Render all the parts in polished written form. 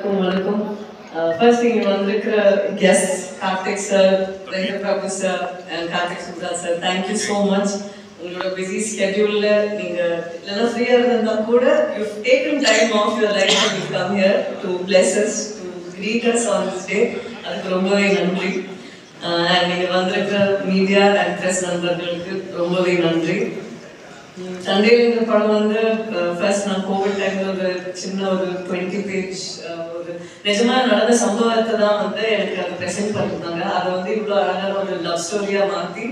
வணக்கம். ஃபர்ஸ்ட் இங்க வந்திருக்கிற guest Karthik sir, Venkat Prabhu sir and Karthik Subra sir, thank you so much. உங்களோட பிஸி ஸ்கெட்யூல்ல நீங்க இல்லைன்னா ஃப்ரீயா இருந்தா கூட you taken time of your life and you come here to bless us, to greet us on this day. அதுக்கு ரொம்பவே நன்றி. அண்ட் நீங்க வந்திருக்கிற மீடியா அண்ட் பிரஸ் நண்பர்களுக்கு ரொம்பவே நன்றி. சண்டேங்கிற படம் வந்து ஃபர்ஸ்ட் நான் கோவிட் டைம்ல ஒரு சின்ன ஒரு 20 பேஜ் ஒரு நிஜமா நடந்த சம்பவத்தை தான் வந்து எனக்கு அதை ப்ரெசென்ட் பண்ணிருந்தாங்க. அதை வந்து இவ்வளோ அழகான ஒரு லவ் ஸ்டோரியா மாற்றி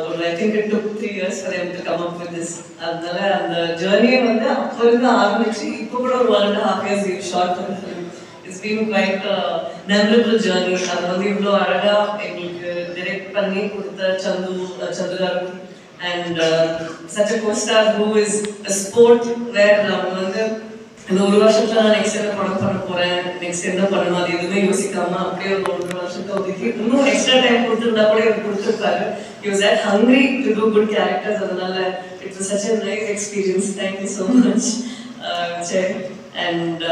ஒரு I think it took 3 years for them to come up with this. அதனால அந்த ஜேர்னியை வந்து அப்போ இருந்து ஆரம்பிச்சு இப்போ கூட ஒரு 1.5 years we've shot for the film. It's been quite a memorable journey. அது வந்து இவ்வளோ அழகா எங்களுக்கு டிரெக்ட் பண்ணி கொடுத்த சந்துராரு and such a co-star who is a sport where நம்ம வந்து இந்த ஒரு வருஷத்துல நான் நெக்ஸ்ட் என்ன படம் பண்ண போறேன், நெக்ஸ்ட் என்ன பண்ணணும் அது எதுவுமே யோசிக்காம அப்படியே ஒரு வருஷத்தை ஒதுக்கி இன்னும் எக்ஸ்ட்ரா டைம் கொடுத்துருந்தா கூட இவர் கொடுத்துருக்காரு. He was that hungry to do good characters. அதனால it was such a nice experience. Thank you so much. And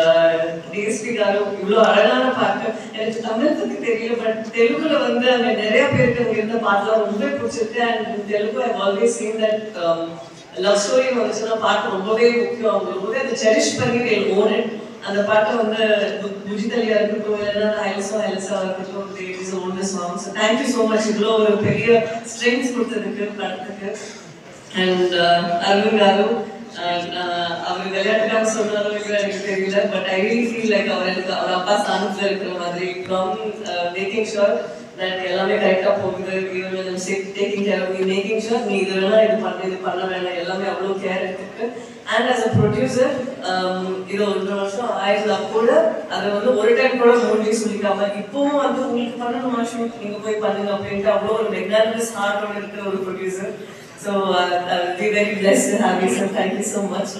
DSP காரும் இவ்வளோ அழகான பாட்டு. எனக்கு தமிழ் பற்றி தெரியல, பட் தெலுங்குல வந்து அங்கே நிறைய பேருக்கு அங்கே இருந்த பாட்டுலாம் ரொம்ப பிடிச்சிருக்கு. And Telugu I always scene that love story வந்துச்சுன்னா பாட்டு ரொம்பவே முக்கியம். அவங்க ரொம்பவே அதை செரிஷ் பண்ணி ஓன் இட். அந்த பாட்டை வந்து புஜிதலியா இருக்கட்டும் இல்லைன்னா ஹைலஸாக இருக்கட்டும், it is own song. So thank you so much இவ்வளோ ஒரு பெரிய ஸ்ட்ரென்த் கொடுத்ததுக்கு படத்துக்கு. அண்ட் அரவிந்த் காரு அவர் விளையாட்டுக்காக சொன்னாலும் எனக்கு தெரியல, but I really feel like அவர் அப்பா ஸ்தானத்தில் இருக்கிற மாதிரி ஃப்ரம் மேக்கிங் ஷுர் தட் எல்லாமே கரெக்டாக போகுது, taking care of making sure நீ இது வேணா இது பண்ண வேணாம், எல்லாமே அவ்வளோ கேர் எடுத்துருக்கு. அண்ட் ஆஸ் அ ப்ரொடியூசர் இது 1.5 வருஷம் ஆயிடுச்சா கூட அதை வந்து ஒரு டைம் கூட மூஞ்சி சொல்லிக்காம இப்பவும் வந்து உங்களுக்கு பண்ணணும் ஷூட் நீங்கள் போய் பண்ணுங்க அப்படின்ட்டு அவ்வளோ ஒரு மெக்னானிமஸ் ஹார்ட்டோட இருக்கிற ஒரு producer. So I'll be very blessed to have you, sir. Thank you so much.